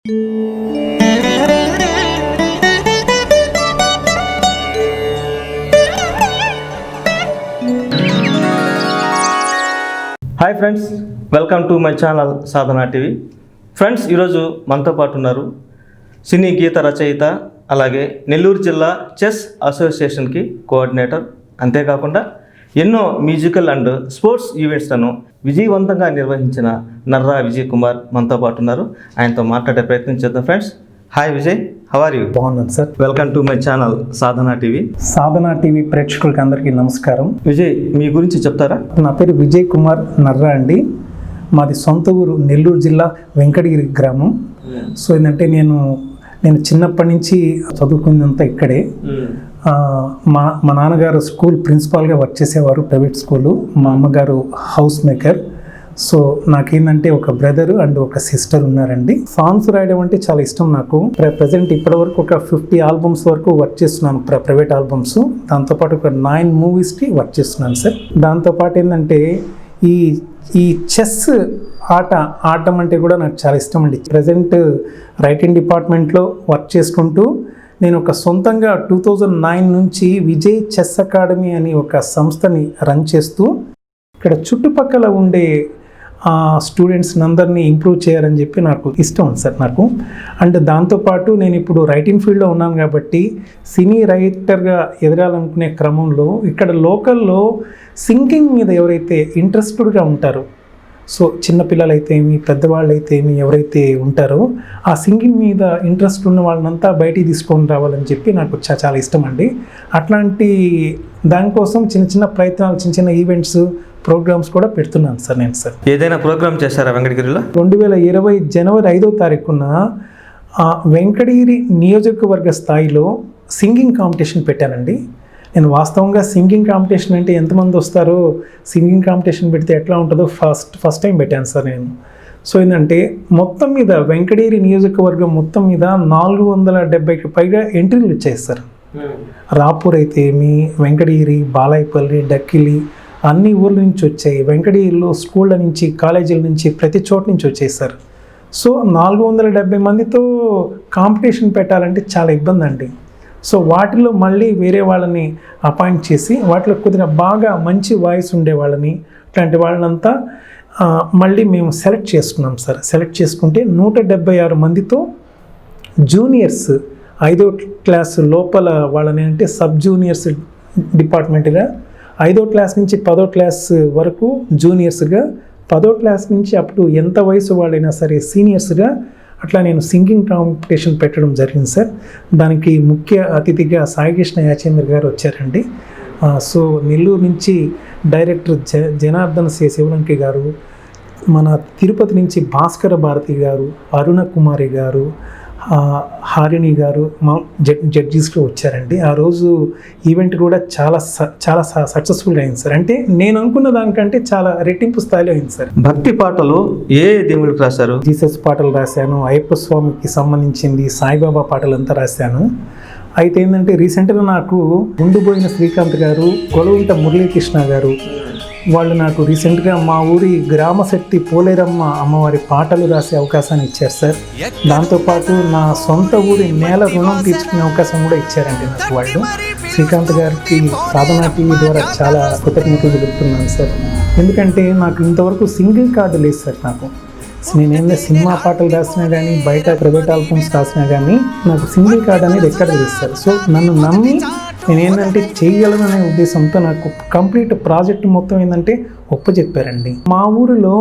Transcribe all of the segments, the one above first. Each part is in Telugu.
Hi friends, welcome to my channel Sadhana TV. Friends, ఈరోజు మనతో పాటు ఉన్నారు సినీ గీత రచయిత, అలాగే నెల్లూరు జిల్లా చెస్ అసోసియేషన్కి కోఆర్డినేటర్, అంతేకాకుండా ఎన్నో మ్యూజికల్ అండ్ స్పోర్ట్స్ ఈవెంట్స్లను విజయవంతంగా నిర్వహించిన నర్రా విజయ్ కుమార్ మనతో పాటు ఉన్నారు. ఆయనతో మాట్లాడే ప్రయత్నం చేద్దాం. Friends, hi Vijay, how are you? బాగున్నాను sir. Welcome to my channel Sadhana TV. Sadhana TV ప్రేక్షకులకి అందరికీ నమస్కారం. విజయ్, మీ గురించి చెప్తారా? నా పేరు విజయ్ కుమార్ నర్రా అండి. మాది సొంత ఊరు నెల్లూరు జిల్లా వెంకటగిరి గ్రామం. సో ఏంటంటే నేను చిన్నప్పటి నుంచి చదువుకున్నంత ఇక్కడే. మా నాన్నగారు స్కూల్ ప్రిన్సిపాల్గా వర్క్ చేసేవారు, ప్రైవేట్ స్కూలు. మా అమ్మగారు హౌస్ మేకర్. సో నాకేంటంటే ఒక బ్రదర్ అండ్ ఒక సిస్టర్ ఉన్నారండి. సాంగ్స్ రాయడం అంటే చాలా ఇష్టం నాకు. ప్రజెంట్ ఇప్పటివరకు ఒక 50 ఆల్బమ్స్ వరకు వర్క్ చేస్తున్నాను, ప్రైవేట్ ఆల్బమ్స్. దాంతోపాటు ఒక 9 మూవీస్కి వర్క్ చేస్తున్నాను సార్. దాంతోపాటు ఏంటంటే ఈ చెస్ ఆడటం అంటే కూడా నాకు చాలా ఇష్టం అండి. ప్రజెంట్ రైటింగ్ డిపార్ట్మెంట్లో వర్క్ చేసుకుంటూ నేను ఒక సొంతంగా 2009 నుంచి విజయ్ చెస్ అకాడమీ అని ఒక సంస్థని రన్ చేస్తూ ఇక్కడ చుట్టుపక్కల ఉండే స్టూడెంట్స్ని అందరినీ ఇంప్రూవ్ చేయాలని చెప్పి నాకు ఇష్టం ఉంది సార్ నాకు. అండ్ దాంతోపాటు నేను ఇప్పుడు రైటింగ్ ఫీల్డ్లో ఉన్నాను కాబట్టి సినీ రైటర్గా ఎదగాలనుకునే క్రమంలో ఇక్కడ లోకల్లో సింగింగ్ మీద ఎవరైతే ఇంట్రెస్టెడ్గా ఉంటారో, సో చిన్నపిల్లలైతే ఏమి, పెద్దవాళ్ళు అయితే ఏమి, ఎవరైతే ఉంటారో ఆ సింగింగ్ మీద ఇంట్రెస్ట్ ఉన్న వాళ్ళనంతా బయటికి తీసుకొని రావాలని చెప్పి నాకు చాలా ఇష్టం అండి. అట్లాంటి దానికోసం చిన్న ప్రయత్నాలు, చిన్న ఈవెంట్స్, ప్రోగ్రామ్స్ కూడా పెడుతున్నాను సార్ నేను. సార్, ఏదైనా ప్రోగ్రామ్ చేశారా వెంకటగిరిలో? 2020 జనవరి 5వ తారీఖున వెంకటగిరి నియోజకవర్గ స్థాయిలో సింగింగ్ కాంపిటీషన్ పెట్టానండి. నేను వాస్తవంగా సింగింగ్ కాంపిటీషన్ అంటే ఎంతమంది వస్తారో, సింగింగ్ కాంపిటీషన్ పెడితే ఎట్లా ఉంటుందో ఫస్ట్ టైం పెట్టాను సార్ నేను. సో ఏంటంటే మొత్తం మీద వెంకటగిరి నియోజకవర్గం మొత్తం మీద 470కి పైగా ఎంట్రీలు వచ్చాయి సార్. రాపూర్ అయితే ఏమి, వెంకటగిరి, బాలాయపల్లి, డక్కిలి అన్ని ఊర్ల నుంచి వచ్చాయి. వెంకటగిరిలో స్కూళ్ళ నుంచి, కాలేజీల నుంచి, ప్రతి చోట నుంచి వచ్చాయి సార్. సో 470 మందితో కాంపిటీషన్ పెట్టాలంటే చాలా ఇబ్బంది అండి. సో వాటిలో మళ్ళీ వేరే వాళ్ళని అపాయింట్ చేసి వాటిలో కొద్దిగా బాగా మంచి వాయిస్ ఉండే వాళ్ళని, ఇట్లాంటి వాళ్ళనంతా మళ్ళీ మేము సెలెక్ట్ చేసుకున్నాం సార్. సెలెక్ట్ చేసుకుంటే 176 మందితో జూనియర్స్ 5వ క్లాస్ లోపల వాళ్ళని, అంటే సబ్ జూనియర్స్ డిపార్ట్మెంట్గా, 5వ క్లాస్ నుంచి 10వ క్లాస్ వరకు జూనియర్స్గా, 10వ క్లాస్ నుంచి అప్ టు ఎంత వయసు వాళ్ళైనా సరే సీనియర్స్గా అట్లా నేను సింగింగ్ కాంపిటీషన్ పెట్టడం జరిగింది సార్. దానికి ముఖ్య అతిథిగా సాయికృష్ణ యాచేంద్ర గారు వచ్చారండి. సో నెల్లూరు నుంచి డైరెక్టర్ జనార్దన్ శివలంకి గారు, మన తిరుపతి నుంచి భాస్కర భారతి గారు, అరుణ కుమారి గారు, హారిణి గారు మా జడ్జెస్గా వచ్చారండి. ఆ రోజు ఈవెంట్ కూడా చాలా సక్సెస్ఫుల్గా అయింది సార్. అంటే నేను అనుకున్న దానికంటే చాలా రెట్టింపు స్థాయిలో అయింది సార్. భక్తి పాటలు ఏ దేవుడికి రాశారు? జీసస్ పాటలు రాశాను, అయ్యప్ప స్వామికి సంబంధించింది, సాయిబాబా పాటలు అంతా రాశాను. అయితే ఏంటంటే రీసెంట్గా నాకు ఉండిపోయిన శ్రీకాంత్ గారు, కొలవుంట మురళీకృష్ణ గారు వాళ్ళు నాకు రీసెంట్గా మా ఊరి గ్రామశక్తి పోలేరమ్మ అమ్మవారి పాటలు రాసే అవకాశాన్ని ఇచ్చారు సార్. దాంతోపాటు నా సొంత ఊరి నేల రుణం తీర్చుకునే అవకాశం కూడా ఇచ్చారండి నాకు వాళ్ళు. శ్రీకాంత్ గారికి సాధనా టీవీ ద్వారా చాలా కృతజ్ఞతలు తెలుపుతున్నాను సార్. ఎందుకంటే నాకు ఇంతవరకు సింగిల్ కార్డు లేదు సార్. నేనేమైనా సినిమా పాటలు రాసినా కానీ, బయట ప్రైవేట్ ఆల్బమ్స్ రాసినా కానీ నాకు సింగిల్ కార్డ్ అనేది ఎక్కడ లేదు సార్. సో నన్ను నమ్మి నేనేంటంటే చేయగలననే ఉద్దేశంతో నాకు కంప్లీట్ ప్రాజెక్ట్ మొత్తం ఏంటంటే ఒప్పచెప్పారండి. మా ఊరిలో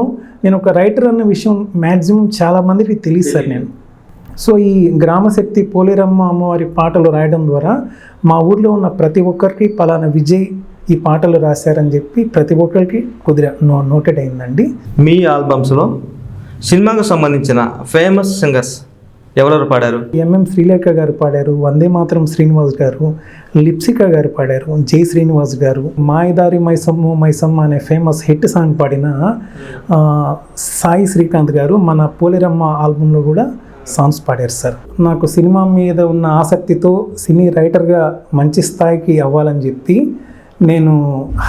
నేను ఒక రైటర్ అన్న విషయం మ్యాక్సిమం చాలామందికి తెలియదు సార్. నేను సో ఈ గ్రామశక్తి పోలేరమ్మ అమ్మవారి పాటలు రాయడం ద్వారా మా ఊరిలో ఉన్న ప్రతి ఒక్కరికి పలానా విజయ్ ఈ పాటలు రాశారని చెప్పి ప్రతి ఒక్కరికి కొద్దిగా నోటెడ్ అయిందండి. మీ ఆల్బమ్స్లో సినిమాకు సంబంధించిన ఫేమస్ సింగర్స్ ఎవరెవరు పాడారు? ఎంఎం శ్రీలేఖ గారు పాడారు, వందే మాతరం శ్రీనివాస్ గారు, లిప్సిక గారు పాడారు, జై శ్రీనివాస్ గారు, మాయదారి మైసమ్మ అనే ఫేమస్ హిట్ సాంగ్ పాడిన సాయి శ్రీకాంత్ గారు మన పోలేరమ్మ ఆల్బంలో కూడా సాంగ్స్ పాడారు సార్. నాకు సినిమా మీద ఉన్న ఆసక్తితో సినీ రైటర్గా మంచి స్థాయికి అవ్వాలని చెప్పి నేను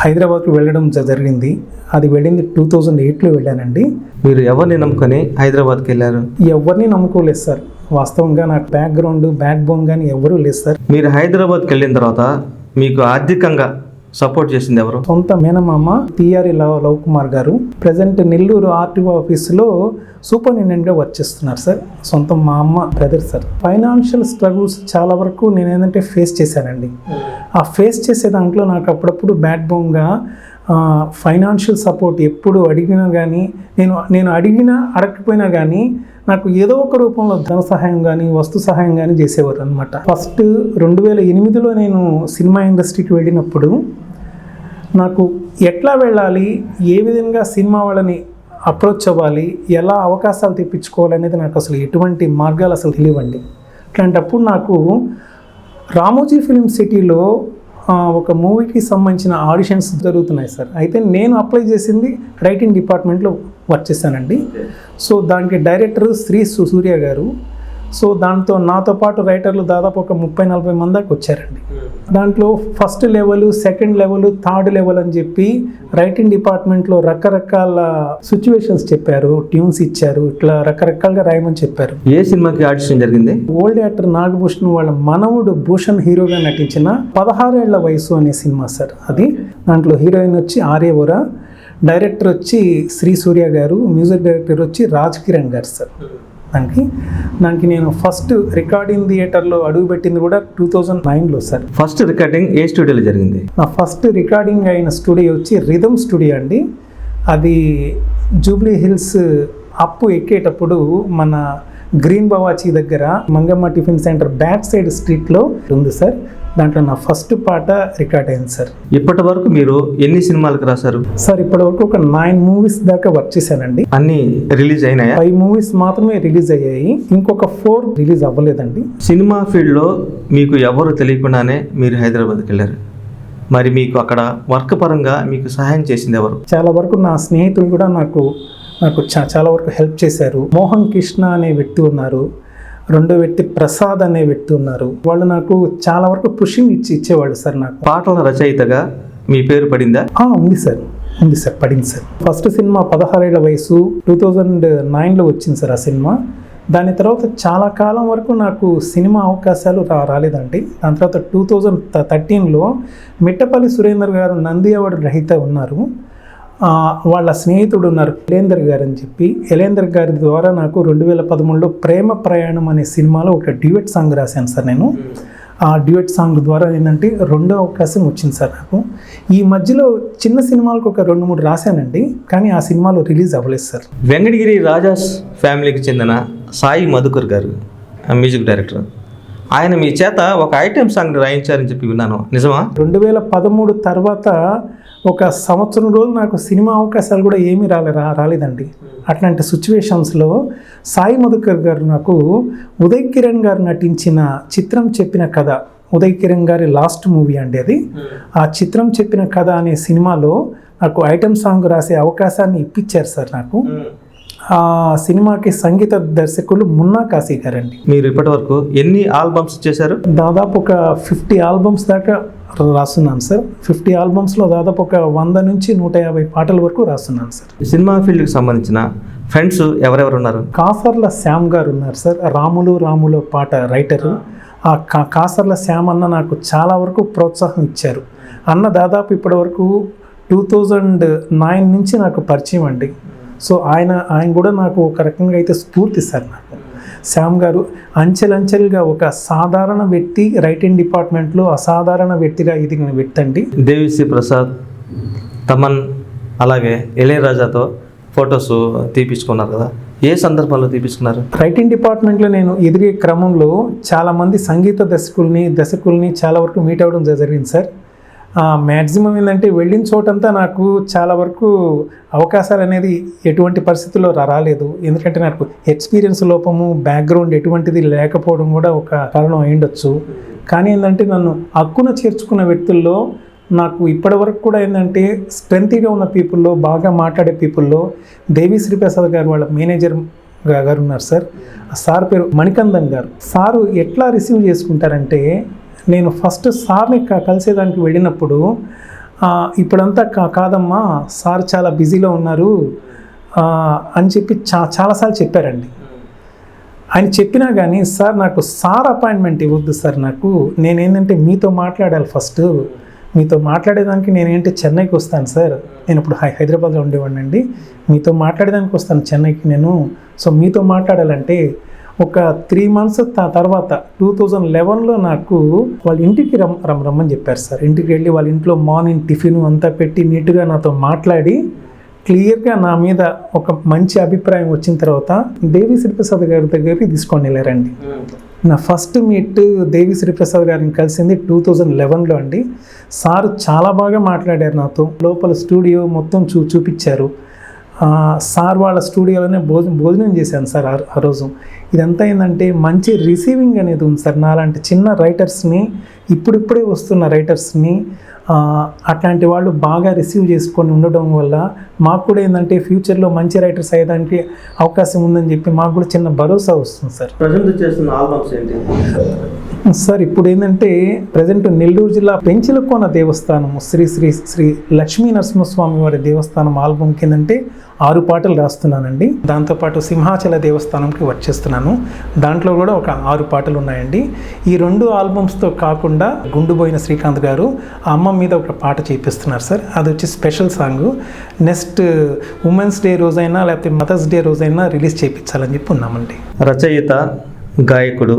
హైదరాబాద్కి వెళ్ళడం జరిగింది. అది వెళ్ళింది 2008లో వెళ్ళానండి. మీరు ఎవరిని నమ్ముకొని హైదరాబాద్కి వెళ్ళారు? ఎవరిని నమ్ముకోలేదు సార్. వాస్తవంగా నాకు బ్యాక్గ్రౌండ్ బ్యాక్ బోన్ కానీ ఎవరూ లేదు సార్. మీరు హైదరాబాద్కి వెళ్ళిన తర్వాత మీకు ఆర్థికంగా సపోర్ట్ చేసింది ఎవరు? సొంత మేనమామ టిఆర్ఈ లవ్ కుమార్ గారు ప్రజెంట్ నెల్లూరు ఆర్టీఓ ఆఫీసులో సూపరింటెండెంట్గా వర్క్ చేస్తున్నారు సార్. సొంత మా అమ్మ బ్రదర్ సార్. ఫైనాన్షియల్ స్ట్రగుల్స్ చాలా వరకు నేను ఏంటంటే ఫేస్ చేశానండి. ఆ ఫేస్ చేసే దాంట్లో నాకు అప్పుడప్పుడు బ్యాక్ బోన్గా ఫైనాన్షియల్ సపోర్ట్ ఎప్పుడు అడిగినా కానీ నేను అడిగినా అడగకపోయినా కానీ నాకు ఏదో ఒక రూపంలో ధన సహాయం కానీ వస్తు సహాయం కానీ చేసేవారు అనమాట. ఫస్ట్ 2008లో నేను సినిమా ఇండస్ట్రీకి వెళ్ళినప్పుడు నాకు ఎట్లా వెళ్ళాలి, ఏ విధంగా సినిమా వాళ్ళని అప్రోచ్ అవ్వాలి, ఎలా అవకాశాలు తెప్పించుకోవాలనేది నాకు అసలు ఎటువంటి మార్గాలు అసలు తెలియవండి. అట్లాంటప్పుడు నాకు రామోజీ ఫిలిం సిటీలో ఒక మూవీకి సంబంధించిన ఆడిషన్స్ జరుగుతున్నాయి సార్. అయితే నేను అప్లై చేసింది రైటింగ్ డిపార్ట్మెంట్లో వర్క్ చేశానండి. సో దానికి డైరెక్టర్ శ్రీ సూర్య గారు. సో దాంతో నాతో పాటు రైటర్లు దాదాపు ఒక 30-40 మంది దాకా వచ్చారండి. దాంట్లో first level, second level, third level అని చెప్పి రైటింగ్ డిపార్ట్మెంట్లో రకరకాల సిచ్యువేషన్స్ చెప్పారు, ట్యూన్స్ ఇచ్చారు, ఇట్లా రకరకాలుగా రాయమని చెప్పారు. ఏ సినిమాకి ఆడిషన్ జరిగింది? ఓల్డ్ యాక్టర్ నాగభూషణ్ వాళ్ళ మనవుడు భూషణ్ హీరోగా నటించిన 16 ఏళ్ల వయసు అనే సినిమా సార్ అది. దాంట్లో హీరోయిన్ వచ్చి ఆర్యవోరా, డైరెక్టర్ వచ్చి శ్రీ సూర్య గారు, మ్యూజిక్ డైరెక్టర్ వచ్చి రాజ్ కిరణ్ గారు సార్. దానికి నేను ఫస్ట్ రికార్డింగ్ థియేటర్లో అడుగుపెట్టింది కూడా 2009లో సార్. ఫస్ట్ రికార్డింగ్ ఏ స్టూడియోలో జరిగింది? నా ఫస్ట్ రికార్డింగ్ అయిన స్టూడియో వచ్చి రిథమ్ స్టూడియో అండి. అది జూబ్లీ హిల్స్ అప్పు ఎక్కేటప్పుడు మన గ్రీన్ బవాచి దగ్గర Mangamma tiffin centre back side స్ట్రీట్లో ఉంది సార్. దాంట్లో నా ఫస్ట్ పాట రికార్డ్ అయింది సార్. ఇప్పటి వరకు మీరు ఎన్ని సినిమాలకు రాశారు? సార్ ఇప్పటి వరకు ఒక 9 మూవీస్ దాకా వర్క్ చేశానండి. అన్ని రిలీజ్ అయినాయా? 5 మూవీస్ మాత్రమే రిలీజ్ అయ్యాయి, ఇంకొక 4 రిలీజ్ అవ్వలేదండి. సినిమా ఫీల్డ్లో మీకు ఎవరు తెలియకుండానే మీరు హైదరాబాద్కి వెళ్ళారు. మరి మీకు అక్కడ వర్క్ పరంగా మీకు సహాయం చేసింది ఎవరు? చాలా వరకు నా స్నేహితులు కూడా నాకు చాలా వరకు హెల్ప్ చేశారు. మోహన్ కృష్ణ అనే వ్యక్తి ఉన్నారు, రెండో వ్యక్తి ప్రసాద్ అనే వ్యక్తి ఉన్నారు. వాళ్ళు నాకు చాలా వరకు పుషింగ్ ఇచ్చేవాళ్ళు సార్. నాకు పాటల రచయితగా మీ పేరు పడిందా? ఉంది సార్ పడింది సార్. ఫస్ట్ సినిమా 16 ఏళ్ల వయసు 2009లో వచ్చింది సార్ ఆ సినిమా. దాని తర్వాత చాలా కాలం వరకు నాకు సినిమా అవకాశాలు రాలేదండి. దాని తర్వాత 2013లో మిట్టపల్లి సురేందర్ గారు నంది అవార్డు గ్రహీత ఉన్నారు. వాళ్ళ స్నేహితుడు ఉన్నారు ఎలేందర్ గారు అని చెప్పి. ఎలేందర్ గారి ద్వారా నాకు 2013లో ప్రేమ ప్రయాణం అనే సినిమాలో ఒక డ్యూయట్ సాంగ్ రాశాను సార్ నేను. ఆ డ్యూయట్ సాంగ్ ద్వారా ఏంటంటే 2వ అవకాశం వచ్చింది సార్ నాకు. ఈ మధ్యలో చిన్న సినిమాలకు ఒక 2-3 రాశానండి, కానీ ఆ సినిమాలో రిలీజ్ అవ్వలేదు సార్. వెంకటగిరి రాజాస్ ఫ్యామిలీకి చెందిన సాయి మధుకర్ గారు మ్యూజిక్ డైరెక్టర్, ఆయన మీ చేత ఒక ఐటెం సాంగ్ రాయించారని చెప్పి విన్నాను, నిజమా? 2013 తర్వాత ఒక సంవత్సరం రోజులు నాకు సినిమా అవకాశాలు కూడా ఏమీ రాలేదండి. అట్లాంటి సిచ్యువేషన్స్లో సాయి మధుకర్ గారు నాకు ఉదయ్ కిరణ్ గారు నటించిన చిత్రం చెప్పిన కథ, ఉదయ్ కిరణ్ గారి లాస్ట్ మూవీ అండి అది. ఆ చిత్రం చెప్పిన కథ అనే సినిమాలో నాకు ఐటెం సాంగ్ రాసే అవకాశాన్ని ఇప్పించారు సార్ నాకు. ఆ సినిమాకి సంగీత దర్శకులు మున్నా కాశీ గారండి. మీరు ఇప్పటి వరకు ఎన్ని ఆల్బమ్స్ చేశారు? దాదాపు ఒక 50 ఆల్బమ్స్ దాకా రాస్తున్నాను సార్. 50 ఆల్బమ్స్లో దాదాపు ఒక 100 నుంచి 150 పాటల వరకు రాస్తున్నాను సార్. సినిమా ఫీల్డ్కి సంబంధించిన ఫ్రెండ్స్ ఎవరెవరు ఉన్నారు? కాసర్ల శ్యామ్ గారు ఉన్నారు సార్, రాములు పాట రైటరు. ఆ కాసర్ల శ్యామ్ అన్న నాకు చాలా వరకు ప్రోత్సాహం ఇచ్చారు. అన్న దాదాపు ఇప్పటి వరకు 2009 నుంచి నాకు పరిచయం అండి. సో ఆయన కూడా నాకు ఒక రకంగా అయితే స్ఫూర్తి సార్. నాకు శ్యామ్ గారు అంచెలంచెలుగా ఒక సాధారణ వ్యక్తి రైటింగ్ డిపార్ట్మెంట్లో అసాధారణ వ్యక్తిగా ఎదిగిన వ్యక్తి అండి. దేవిశ్రీ ప్రసాద్, తమన్ అలాగే ఇళయరాజాతో ఫొటోస్ తీపించుకున్నారు కదా, ఏ సందర్భంలో తీపించుకున్నారు? రైటింగ్ డిపార్ట్మెంట్లో నేను ఎదిగే క్రమంలో చాలామంది సంగీత దర్శకుల్ని చాలా వరకు మీట్ అవ్వడం జరిగింది సార్. మ్యాక్సిమం ఏంటంటే వెళ్ళిన చోటంతా నాకు చాలా వరకు అవకాశాలు అనేది ఎటువంటి పరిస్థితుల్లో రాలేదు. ఎందుకంటే నాకు ఎక్స్పీరియన్స్ లోపము, బ్యాక్గ్రౌండ్ ఎటువంటిది లేకపోవడం కూడా ఒక కారణం అయ్యుండొచ్చు. కానీ ఏంటంటే నన్ను హక్కున చేర్చుకున్న వ్యక్తుల్లో నాకు ఇప్పటి వరకు కూడా ఏంటంటే స్ట్రెంత్గా ఉన్న పీపుల్లో, బాగా మాట్లాడే పీపుల్లో దేవిశ్రీ ప్రసాద్ గారు వాళ్ళ మేనేజర్ గారు ఉన్నారు సార్. ఆ సార్ పేరు మణికందన్ గారు. సారు ఎట్లా రిసీవ్ చేసుకుంటారంటే, నేను ఫస్ట్ సార్ని కలిసేదానికి వెళ్ళినప్పుడు ఇప్పుడంతా కాదమ్మా, సార్ చాలా బిజీలో ఉన్నారు, అని చెప్పి చాలాసార్లు చెప్పారండి. ఆయన చెప్పినా కానీ సార్ నాకు సార్ అపాయింట్మెంట్ ఇవ్వద్దు సార్, నాకు నేనేంటంటే మీతో మాట్లాడాలి ఫస్ట్, మీతో మాట్లాడేదానికి నేనేంటి చెన్నైకి వస్తాను సార్, నేను ఇప్పుడు హైదరాబాద్లో ఉండేవాడిని అండి, మీతో మాట్లాడేదానికి వస్తాను చెన్నైకి నేను, సో మీతో మాట్లాడాలంటే ఒక 3 months తర్వాత 2011లో నాకు వాళ్ళ ఇంటికి రమ్మని చెప్పారు సార్. ఇంటికి వెళ్ళి వాళ్ళ ఇంట్లో మార్నింగ్ టిఫిన్ అంతా పెట్టి నీట్గా నాతో మాట్లాడి క్లియర్గా నా మీద ఒక మంచి అభిప్రాయం వచ్చిన తర్వాత దేవి శ్రీప్రసాద్ గారి దగ్గరికి తీసుకొని వెళ్ళారండి. నా ఫస్ట్ మీట్ దేవి శ్రీప్రసాద్ గారిని కలిసింది 2011లో అండి. సార్ చాలా బాగా మాట్లాడారు నాతో, లోపల స్టూడియో మొత్తం చూపించారు. సార్ వాళ్ళ స్టూడియోలోనే భోజనం చేశాను సార్ ఆ రోజు. ఇదంతా ఏంటంటే మంచి రిసీవింగ్ అనేది ఉంది సార్. నాలాంటి చిన్న రైటర్స్ని, ఇప్పుడిప్పుడే వస్తున్న రైటర్స్ని అట్లాంటి వాళ్ళు బాగా రిసీవ్ చేసుకొని ఉండడం వల్ల మాకు కూడా ఏంటంటే ఫ్యూచర్లో మంచి రైటర్స్ అయ్యేదానికి అవకాశం ఉందని చెప్పి మాకు కూడా చిన్న భరోసా వస్తుంది సార్. ప్రజెంట్ చేస్తున్న ఆల్బమ్స్ ఏంటి సార్? ఇప్పుడు ఏంటంటే ప్రజెంట్ నెల్లూరు జిల్లా పెంచిలకోన దేవస్థానం శ్రీ శ్రీ శ్రీ లక్ష్మీ నరసింహస్వామి వారి దేవస్థానం ఆల్బమ్ కిందంటే 6 పాటలు రాస్తున్నానండి. దాంతోపాటు సింహాచల దేవస్థానంకి వర్క్ చేస్తున్నాను, దాంట్లో కూడా ఒక 6 పాటలు ఉన్నాయండి. ఈ 2 ఆల్బమ్స్తో కాకుండా గుండుబోయిన శ్రీకాంత్ గారు అమ్మ మీద ఒక పాట చేపిస్తున్నారు సార్. అది వచ్చి special song. Next women's day రోజైనా లేకపోతే మదర్స్ డే రోజైనా రిలీజ్ చేయించాలని చెప్పి ఉన్నామండి. రచయిత, గాయకుడు,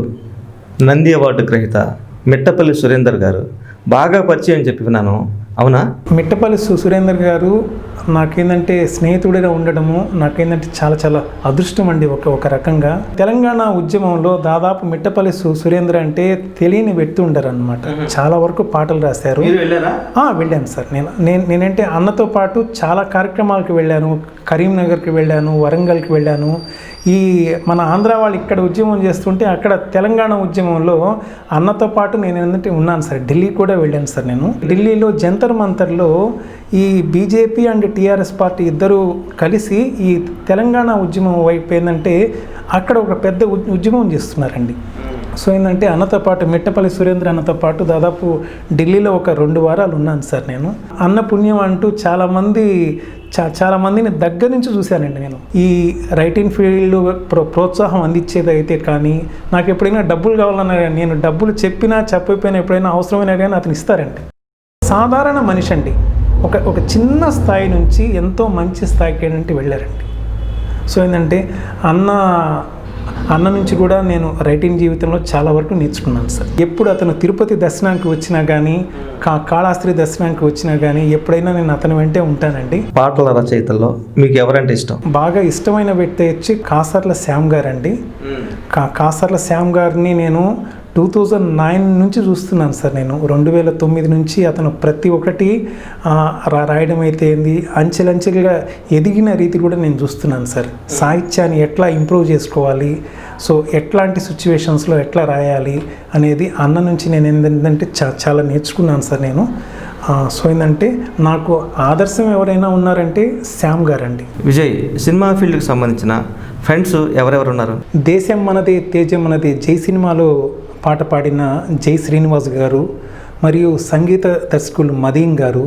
నంది అవార్డు గ్రహీత మిట్టపల్లి సురేందర్ గారు బాగా పరిచయం చెప్పి విన్నాను, అవునా? మిట్టపల్లి సురేందర్ గారు నాకేంటంటే స్నేహితుడిగా ఉండడము నాకేంటంటే చాలా చాలా అదృష్టం అండి. ఒక రకంగా తెలంగాణ ఉద్యమంలో దాదాపు మిట్టపల్లి సురేంద్ర అంటే తెలియని వ్యక్తి ఉండరు అనమాట. చాలా వరకు పాటలు రాశారు. వెళ్ళాను సార్. నేనంటే అన్నతో పాటు చాలా కార్యక్రమాలకు వెళ్ళాను. కరీంనగర్కి వెళ్ళాను, వరంగల్కి వెళ్ళాను. ఈ మన ఆంధ్ర వాళ్ళు ఇక్కడ ఉద్యమం చేస్తుంటే అక్కడ తెలంగాణ ఉద్యమంలో అన్నతో పాటు నేను ఏంటంటే ఉన్నాను సార్. ఢిల్లీ కూడా వెళ్ళాను సార్. నేను ఢిల్లీలో జంతర్ మంతర్లో ఈ బీజేపీ అండ్ టీఆర్ఎస్ పార్టీ ఇద్దరు కలిసి ఈ తెలంగాణ ఉద్యమం వైపు ఏంటంటే అక్కడ ఒక పెద్ద ఉద్యమం చేస్తున్నారండి. సో ఏంటంటే అన్నతో పాటు మిట్టపల్లి సురేంద్ర అన్నతో పాటు దాదాపు ఢిల్లీలో ఒక 2 వారాలు ఉన్నాను సార్ నేను. అన్న పుణ్యం అంటూ చాలామందిని దగ్గర నుంచి చూశానండి నేను. ఈ రైటింగ్ ఫీల్డ్ ప్రోత్సాహం అందించేది అయితే కానీ నాకు ఎప్పుడైనా డబ్బులు కావాలన్నా నేను డబ్బులు చెప్పినా చెప్పకపోయినా ఎప్పుడైనా అవసరమైనా కానీ అతను ఇస్తారండి. సాధారణ మనిషి అండి. ఒక చిన్న స్థాయి నుంచి ఎంతో మంచి స్థాయికి ఏంటంటే వెళ్ళారండి. సో ఏంటంటే అన్న నుంచి కూడా నేను రైటింగ్ జీవితంలో చాలా వరకు నేర్చుకున్నాను సార్. ఎప్పుడు అతను తిరుపతి దర్శనానికి వచ్చినా కానీ కాళహస్తి దర్శనానికి వచ్చినా కానీ ఎప్పుడైనా నేను అతని వెంటే ఉంటానండి. పాటల రచయితల్లో మీకు ఎవరంటే ఇష్టం? బాగా ఇష్టమైన వ్యక్తి వచ్చి కాసర్ల శ్యామ్ గారు అండి. కాసర్ల శ్యామ్ గారిని నేను 2009 నుంచి చూస్తున్నాను సార్. నేను 2009 నుంచి అతను ప్రతి ఒక్కటి రాయడం అయితే ఏంది అంచెలంచెలుగా ఎదిగిన రీతి కూడా నేను చూస్తున్నాను సార్. సాహిత్యాన్ని ఎట్లా ఇంప్రూవ్ చేసుకోవాలి, సో ఎట్లాంటి సిచ్యువేషన్స్లో ఎట్లా రాయాలి అనేది అన్న నుంచి నేను ఏంటంటే చాలా నేర్చుకున్నాను సార్ నేను. సో ఏంటంటే నాకు ఆదర్శం ఎవరైనా ఉన్నారంటే శ్యామ్ గారండి. విజయ్, సినిమా ఫీల్డ్కి సంబంధించిన ఫ్రెండ్స్ ఎవరెవరు ఉన్నారు? దేశం మనదే తేజం మనదే జై సినిమాలో పాట పాడిన జై శ్రీనివాస్ గారు, మరియు సంగీత దర్శకులు మదీన్ గారు,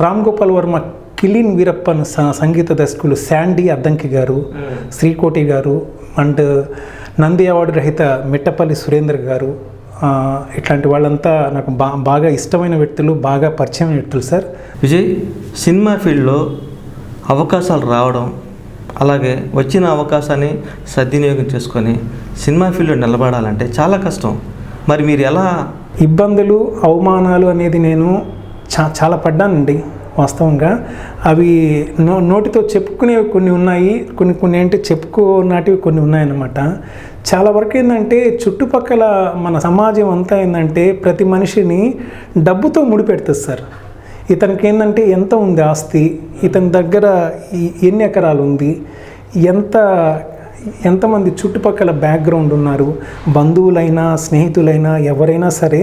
రామ్ గోపాల్ వర్మ కిలిన్ వీరప్పన్ సంగీత దర్శకులు శాండీ అద్దంకి గారు, శ్రీకోటి గారు, అండ్ నంది అవార్డు రహిత మిట్టపల్లి సురేందర్ గారు, ఇట్లాంటి వాళ్ళంతా నాకు బాగా ఇష్టమైన వ్యక్తులు, బాగా పరిచయమైన వ్యక్తులు సార్. విజయ్, సినిమా ఫీల్డ్లో అవకాశాలు రావడం, అలాగే వచ్చిన అవకాశాన్ని సద్వినియోగం చేసుకొని సినిమా ఫీల్డ్లో నిలబడాలంటే చాలా కష్టం. మరి మీరు ఎలా? ఇబ్బందులు, అవమానాలు అనేది నేను చాలా పడ్డానండి వాస్తవంగా. అవి నోటితో చెప్పుకునేవి కొన్ని ఉన్నాయి, కొన్ని ఏంటి చెప్పుకోనాటివి కొన్ని ఉన్నాయన్నమాట. చాలా వరకు ఏంటంటే చుట్టుపక్కల మన సమాజం అంతా ఏంటంటే ప్రతి మనిషిని డబ్బుతో ముడిపెడుతుంది సార్. ఇతనికి ఏంటంటే ఎంత ఉంది ఆస్తి, ఇతని దగ్గర ఎన్ని ఎకరాలు ఉంది, ఎంతమంది చుట్టుపక్కల బ్యాక్గ్రౌండ్ ఉన్నారు, బంధువులైనా స్నేహితులైనా ఎవరైనా సరే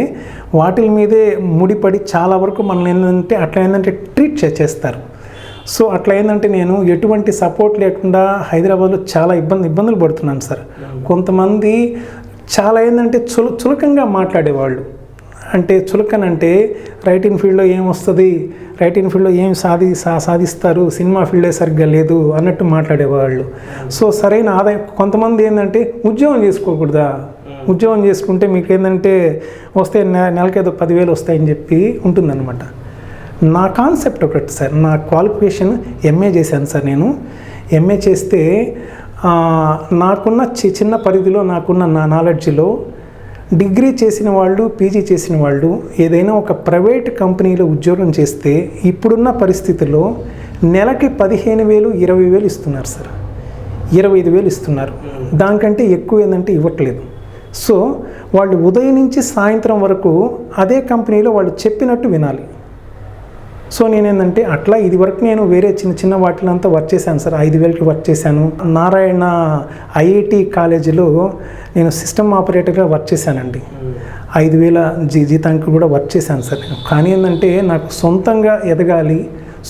వాటి మీదే ముడిపడి చాలా వరకు మనల్ని ఏంటంటే అట్లా ఏంటంటే ట్రీట్ చేస్తారు. సో అట్లా ఏంటంటే నేను ఎటువంటి సపోర్ట్ లేకుండా హైదరాబాద్లో చాలా ఇబ్బందులు పడుతున్నాను సార్. కొంతమంది చాలా ఏంటంటే చులకంగా మాట్లాడేవాళ్ళు. అంటే చులకనంటే రైటింగ్ ఫీల్డ్లో ఏమొస్తుంది, రైటింగ్ ఫీల్డ్లో ఏం సాధిస్తారు, సినిమా ఫీల్డే సరిగ్గా లేదు అన్నట్టు మాట్లాడేవాళ్ళు. సో సరైన ఆదాయం, కొంతమంది ఏంటంటే ఉద్యోగం చేసుకోకూడదా, ఉద్యోగం చేసుకుంటే మీకు ఏంటంటే వస్తే నెలకేదో 10,000 వస్తాయని చెప్పి ఉంటుందన్నమాట. నా కాన్సెప్ట్ ఒకటి సార్, నా క్వాలిఫికేషన్ ఎంఏ చేశాను సార్. నేను ఎంఏ చేస్తే నాకున్న చిన్న పరిధిలో, నాకున్న నా నాలెడ్జ్లో డిగ్రీ చేసిన వాళ్ళు, పీజీ చేసిన వాళ్ళు ఏదైనా ఒక ప్రైవేట్ కంపెనీలో ఉద్యోగం చేస్తే ఇప్పుడున్న పరిస్థితుల్లో నెలకి 15,000, 20,000 ఇస్తున్నారు సార్, 25,000 ఇస్తున్నారు. దానికంటే ఎక్కువ ఏంటంటే ఇవ్వట్లేదు. సో వాళ్ళు ఉదయం నుంచి సాయంత్రం వరకు అదే కంపెనీలో వాళ్ళు చెప్పినట్టు వినాలి. సో నేనేంటంటే అట్లా ఇది వరకు నేను వేరే చిన్న వాటిలంతా వర్క్ చేశాను సార్. 5,000కి వర్క్ చేశాను. నారాయణ ఐఐటి కాలేజీలో నేను సిస్టమ్ ఆపరేటర్గా వర్క్ చేశానండి. 5,000 జీతానికి కూడా వర్క్ చేశాను సార్. కానీ ఏంటంటే నాకు సొంతంగా ఎదగాలి,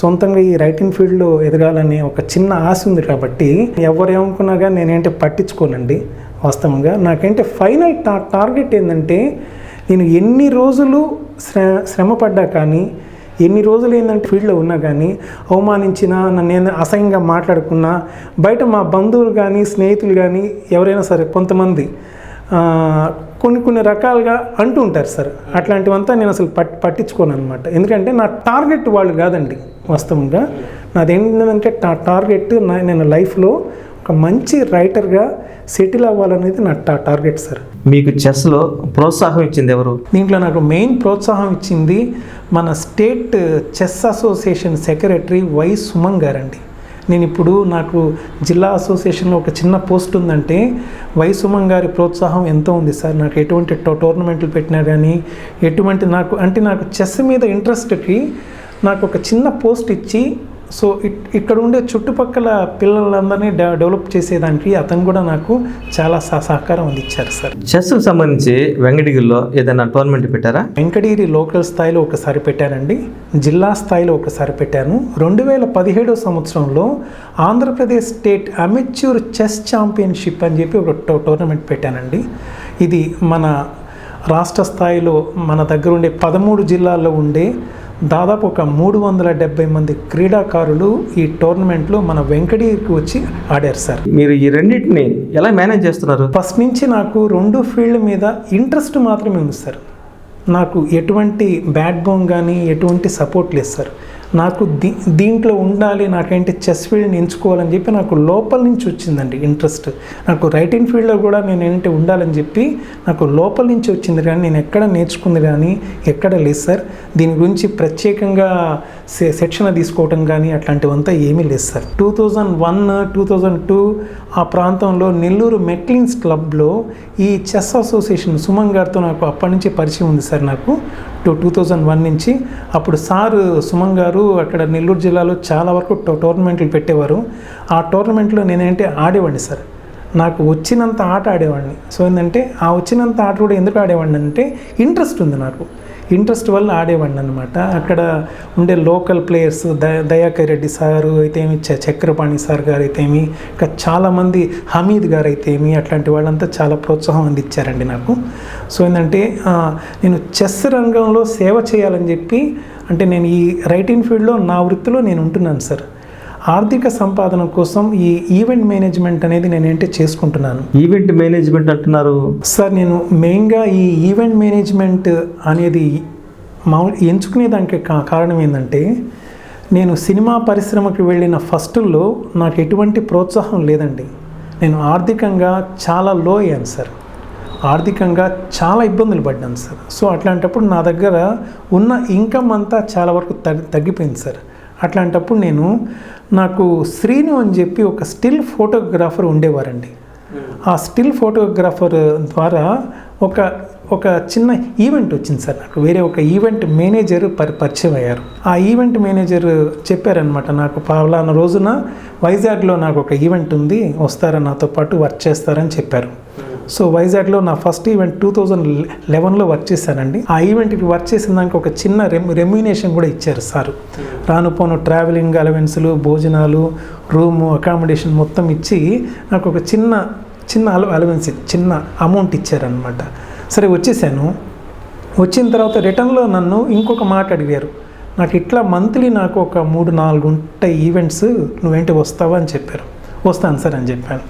సొంతంగా ఈ రైటింగ్ ఫీల్డ్లో ఎదగాలనే ఒక చిన్న ఆశ ఉంది కాబట్టి ఎవరు ఏమనుకున్నా కానీ నేనేంటే పట్టించుకోనండి. వాస్తవంగా నాకంటే ఫైనల్ టార్గెట్ ఏంటంటే నేను ఎన్ని రోజులు శ్రమపడ్డా కానీ, ఎన్ని రోజులు ఏంటంటే ఫీల్డ్లో ఉన్నా కానీ, అవమానించినా, నన్ను అసహ్యంగా మాట్లాడుకున్నా, బయట మా బంధువులు కానీ, స్నేహితులు కానీ ఎవరైనా సరే కొంతమంది కొన్ని రకాలుగా అంటూ ఉంటారు సార్. అట్లాంటివంతా నేను అసలు పట్టించుకోను అనమాట. ఎందుకంటే నా టార్గెట్ వాళ్ళు కాదండి. వాస్తవంగా నాదేంటంటే టార్గెట్ నేను లైఫ్లో ఒక మంచి రైటర్గా సెటిల్ అవ్వాలనేది నా టార్గెట్ సార్. మీకు చెస్లో ప్రోత్సాహం ఇచ్చింది ఎవరు? దీంట్లో నాకు మెయిన్ ప్రోత్సాహం ఇచ్చింది మన state chess association secretary why Suman గారండి. నేను ఇప్పుడు నాకు జిల్లా అసోసియేషన్లో ఒక చిన్న పోస్ట్ ఉందంటే వై సుమన్ గారి ప్రోత్సాహం ఎంతో ఉంది సార్. నాకు ఎటువంటి టోర్నమెంట్లు పెట్టినా కానీ, ఎటువంటి నాకు చెస్ మీద ఇంట్రెస్ట్కి నాకు ఒక చిన్న పోస్ట్ ఇచ్చి, సో ఇక్కడ ఉండే చుట్టుపక్కల పిల్లలందరినీ డెవలప్ చేసేదానికి అతను కూడా నాకు చాలా సహకారం అందించారు సార్. చెస్కు సంబంధించి వెంకటగిరిలో ఏదైనా టోర్నమెంట్ పెట్టారా? వెంకటగిరి లోకల్ స్థాయిలో ఒకసారి పెట్టానండి, జిల్లా స్థాయిలో ఒకసారి పెట్టాను. 2017 సంవత్సరంలో Andhra Pradesh state amateur chess championship అని చెప్పి ఒక టోర్నమెంట్ పెట్టానండి. ఇది మన రాష్ట్ర స్థాయిలో మన దగ్గర ఉండే 13 జిల్లాల్లో ఉండే దాదాపు ఒక 370 మంది క్రీడాకారులు ఈ టోర్నమెంట్లో మన వెంకటగిరికి వచ్చి ఆడారు సార్. మీరు ఈ రెండింటిని ఎలా మేనేజ్ చేస్తున్నారు? ఫస్ట్ నుంచి నాకు 2 ఫీల్డ్ మీద ఇంట్రెస్ట్ మాత్రమే ఉంది సార్. నాకు ఎటువంటి బ్యాక్ బోన్ కానీ ఎటువంటి సపోర్ట్ లేదు సార్. నాకు దీంట్లో ఉండాలి, నాకేంటి చెస్ ఫీల్డ్ని ఎంచుకోవాలని చెప్పి నాకు లోపల నుంచి వచ్చిందండి ఇంట్రెస్ట్. నాకు రైటింగ్ ఫీల్డ్లో కూడా నేను ఏంటంటే ఉండాలని చెప్పి నాకు లోపల నుంచి వచ్చింది, కానీ నేను ఎక్కడ నేర్చుకుంది కానీ ఎక్కడ లేదు సార్. దీని గురించి ప్రత్యేకంగా శిక్షణ తీసుకోవటం కానీ అట్లాంటివంతా ఏమీ లేదు సార్. 2001, 2002 ఆ ప్రాంతంలో నెల్లూరు మెక్లిన్స్ క్లబ్లో ఈ చెస్ అసోసియేషన్ సుమన్ గారితో నాకు అప్పటి నుంచి పరిచయం ఉంది సార్. నాకు 2001 నుంచి అప్పుడు సార్ సుమన్ గారు అక్కడ నెల్లూరు జిల్లాలో చాలా వరకు టోర్నమెంట్లు పెట్టేవారు. ఆ టోర్నమెంట్లో నేనేంటే ఆడేవాడిని సార్. నాకు వచ్చినంత ఆట ఆడేవాడిని. సో ఏంటంటే ఆ వచ్చినంత ఆట కూడా ఎందుకు ఆడేవాడిని అంటే ఇంట్రెస్ట్ ఉంది నాకు. ఇంట్రెస్ట్ వల్ల ఆడేవాడిని అనమాట. అక్కడ ఉండే local players Dayakar Reddy sir అయితేమి, చక్రపాణి సార్ గారు అయితేమి, ఇంకా చాలామంది హమీద్ గారు అయితేమి, అట్లాంటి వాళ్ళంతా చాలా ప్రోత్సాహం అందించారండి నాకు. సో ఏంటంటే నేను చెస్ రంగంలో సేవ చేయాలని చెప్పి, అంటే నేను ఈ రైటింగ్ ఫీల్డ్లో నా వృత్తిలో నేను ఉంటున్నాను సార్. ఆర్థిక సంపాదన కోసం ఈ ఈవెంట్ మేనేజ్మెంట్ అనేది నేను ఏంటంటే చేసుకుంటున్నాను. ఈవెంట్ మేనేజ్మెంట్ అంటున్నారు సార్. నేను మెయిన్గా ఈ ఈవెంట్ మేనేజ్మెంట్ అనేది ఎంచుకునే దానికి కారణం ఏంటంటే, నేను సినిమా పరిశ్రమకి వెళ్ళిన ఫస్ట్లో నాకు ఎటువంటి ప్రోత్సాహం లేదండి. నేను ఆర్థికంగా చాలా లో అయ్యాను సార్. ఆర్థికంగా చాలా ఇబ్బందులు పడ్డాను సార్. సో అట్లాంటప్పుడు నా దగ్గర ఉన్న ఇన్కమ్ అంతా చాలా వరకు తగ్గిపోయింది సార్. అట్లాంటప్పుడు నాకు శ్రీను అని చెప్పి ఒక స్టిల్ ఫోటోగ్రాఫర్ ఉండేవారండి. ఆ స్టిల్ ఫోటోగ్రాఫర్ ద్వారా ఒక చిన్న ఈవెంట్ వచ్చింది సార్. నాకు వేరే ఒక ఈవెంట్ మేనేజర్ పరిచయం అయ్యారు. ఆ ఈవెంట్ మేనేజర్ చెప్పారనమాట, నాకు పలానా రోజున వైజాగ్లో నాకు ఒక ఈవెంట్ ఉంది, వస్తారా నాతో పాటు వర్క్ చేస్తారని చెప్పారు. సో వైజాగ్లో నా ఫస్ట్ ఈవెంట్ 2011లో వర్క్ చేశానండి. ఆ ఈవెంట్కి వర్క్ చేసిన దానికి ఒక చిన్న రెమ్యూనేషన్ కూడా ఇచ్చారు సార్. రానుపోను ట్రావెలింగ్ అలవెన్సులు, భోజనాలు, రూము, అకామిడేషన్ మొత్తం ఇచ్చి నాకు ఒక చిన్న అలవెన్స్, చిన్న అమౌంట్ ఇచ్చారనమాట. సరే వచ్చేసాను. వచ్చిన తర్వాత రిటర్న్లో నన్ను ఇంకొక మాట అడిగారు, నాకు ఇట్లా మంత్లీ నాకు ఒక 3-4 ఉంటాయి ఈవెంట్స్, నువ్వేంటి వస్తావా అని చెప్పారు. వస్తాను సార్ అని చెప్పాను.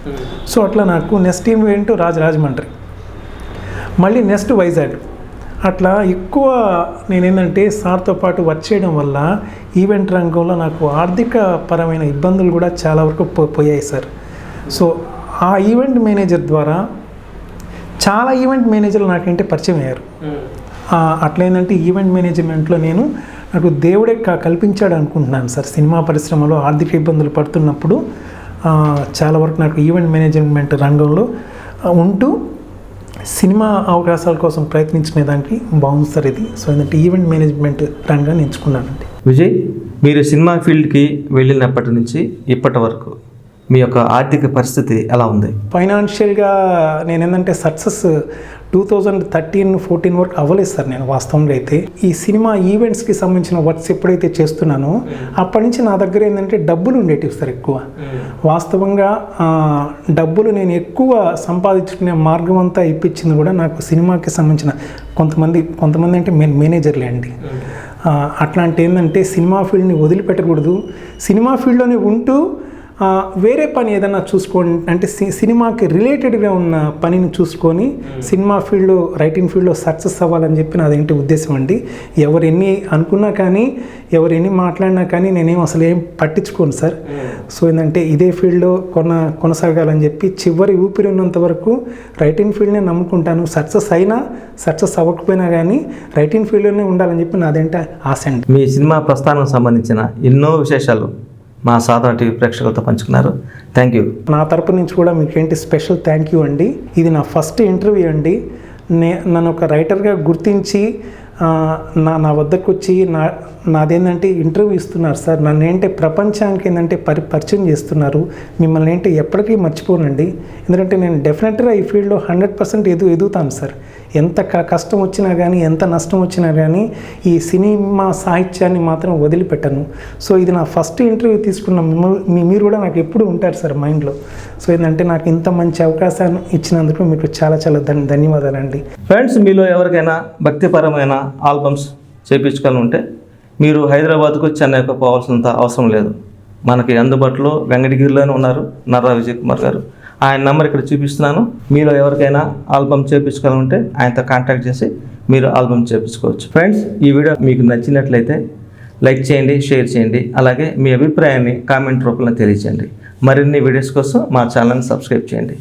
సో అట్లా నాకు నెక్స్ట్ ఈవెంట్ రాజమండ్రి, మళ్ళీ నెక్స్ట్ వైజాగ్. అట్లా ఎక్కువ నేనేంటంటే సార్తో పాటు వర్క్ చేయడం వల్ల ఈవెంట్ రంగంలో నాకు ఆర్థిక పరమైన ఇబ్బందులు కూడా చాలా వరకు పోయాయి సార్. సో ఆ ఈవెంట్ మేనేజర్ ద్వారా చాలా ఈవెంట్ మేనేజర్లు నాకేంటి పరిచయం అయ్యారు. అట్లేంటంటే ఈవెంట్ మేనేజ్మెంట్లో నాకు దేవుడే కల్పించాడు అనుకుంటున్నాను సార్. సినిమా పరిశ్రమలో ఆర్థిక ఇబ్బందులు పడుతున్నప్పుడు చాలా వరకు నాకు ఈవెంట్ మేనేజ్మెంట్ రంగంలో ఉంటూ సినిమా అవకాశాల కోసం ప్రయత్నించుకునే దానికి బాగుంది సార్ ఇది. సో ఏంటంటే ఈవెంట్ మేనేజ్మెంట్ రంగాన్ని ఎంచుకున్నానండి. విజయ్, మీరు సినిమా ఫీల్డ్కి వెళ్ళినప్పటి నుంచి ఇప్పటి వరకు మీ యొక్క ఆర్థిక పరిస్థితి ఎలా ఉంది? ఫైనాన్షియల్గా నేనేంటంటే సక్సెస్ 2013-14 వరకు అవ్వలేదు సార్. నేను వాస్తవంగా అయితే ఈ సినిమా ఈవెంట్స్కి సంబంధించిన వర్క్స్ ఎప్పుడైతే చేస్తున్నానో అప్పటి నుంచి నా దగ్గర ఏంటంటే డబ్బులు ఉండేటివి సార్ ఎక్కువ. వాస్తవంగా డబ్బులు నేను ఎక్కువ సంపాదించుకునే మార్గం అంతా ఇప్పించింది కూడా నాకు సినిమాకి సంబంధించిన కొంతమంది అంటే మేనేజర్లే అండి. అట్లాంటి ఏంటంటే సినిమా ఫీల్డ్ని వదిలిపెట్టకూడదు, సినిమా ఫీల్డ్లోనే ఉంటూ వేరే పని ఏదైనా చూసుకోండి అంటే సినిమాకి రిలేటెడ్గా ఉన్న పనిని చూసుకొని సినిమా ఫీల్డ్లో రైటింగ్ ఫీల్డ్లో సక్సెస్ అవ్వాలని చెప్పి నాదేంటి ఉద్దేశం అండి. ఎవరు ఎన్ని అనుకున్నా కానీ ఎవరు ఎన్ని మాట్లాడినా కానీ నేనేం అసలు ఏం పట్టించుకోను సార్. సో ఏంటంటే ఇదే ఫీల్డ్లో కొనసాగాలని చెప్పి చివరి ఊపిరి ఉన్నంత వరకు రైటింగ్ ఫీల్డ్నే నమ్ముకుంటాను. సక్సెస్ అయినా సక్సెస్ అవ్వకపోయినా కానీ రైటింగ్ ఫీల్డ్లోనే ఉండాలని చెప్పి నాదేంటే ఆశ అండి. మీ సినిమా ప్రస్థానం సంబంధించిన ఎన్నో విశేషాలు మా సాధన టీవీ ప్రేక్షకులతో పంచుకున్నారు. Thank you. నా తరపు నుంచి కూడా మీకేంటి స్పెషల్ థ్యాంక్ యూ అండి. ఇది నా ఫస్ట్ ఇంటర్వ్యూ అండి. నన్ను ఒక రైటర్గా గుర్తించి నా వద్దకు వచ్చి నాదేంటంటే ఇంటర్వ్యూ ఇస్తున్నారు సార్. నన్ను ఏంటంటే ప్రపంచానికి ఏంటంటే పరిచయం చేస్తున్నారు. మిమ్మల్ని ఏంటి ఎప్పటికీ మర్చిపోనండి. ఎందుకంటే నేను డెఫినెట్గా ఈ ఫీల్డ్లో 100% ఎదుగుతాను సార్. ఎంత కష్టం వచ్చినా కానీ ఎంత నష్టం వచ్చినా కానీ ఈ సినిమా సాహిత్యాన్ని మాత్రం వదిలిపెట్టను. సో ఇది నా ఫస్ట్ ఇంటర్వ్యూ తీసుకున్న మీరు కూడా నాకు ఎప్పుడు ఉంటారు సార్ మైండ్లో. సో ఏంటంటే నాకు ఇంత మంచి అవకాశాన్ని ఇచ్చినందుకు మీకు చాలా చాలా ధన్యవాదాలండి. ఫ్రెండ్స్, మీలో ఎవరికైనా భక్తిపరమైన ఆల్బమ్స్ చేయించుకొని ఉంటే మీరు హైదరాబాద్కు చెన్నైకు పోవాల్సినంత అవసరం లేదు. మనకి అందుబాటులో వెంకటగిరిలోనే ఉన్నారు నర్రా విజయ్ కుమార్ గారు. ఆయన నెంబర్ ఇక్కడ చూపిస్తున్నాను. మీలో ఎవరికైనా ఆల్బమ్ చేయించుకొని ఉంటే ఆయనతో కాంటాక్ట్ చేసి మీరు ఆల్బమ్ చేయించుకోవచ్చు. ఫ్రెండ్స్, ఈ వీడియో మీకు నచ్చినట్లయితే లైక్ చేయండి, షేర్ చేయండి. అలాగే మీ అభిప్రాయాన్ని కామెంట్ రూపంలో తెలియచేయండి. మరిన్ని వీడియోస్ కోసం మా ఛానల్ని సబ్స్క్రైబ్ చేయండి.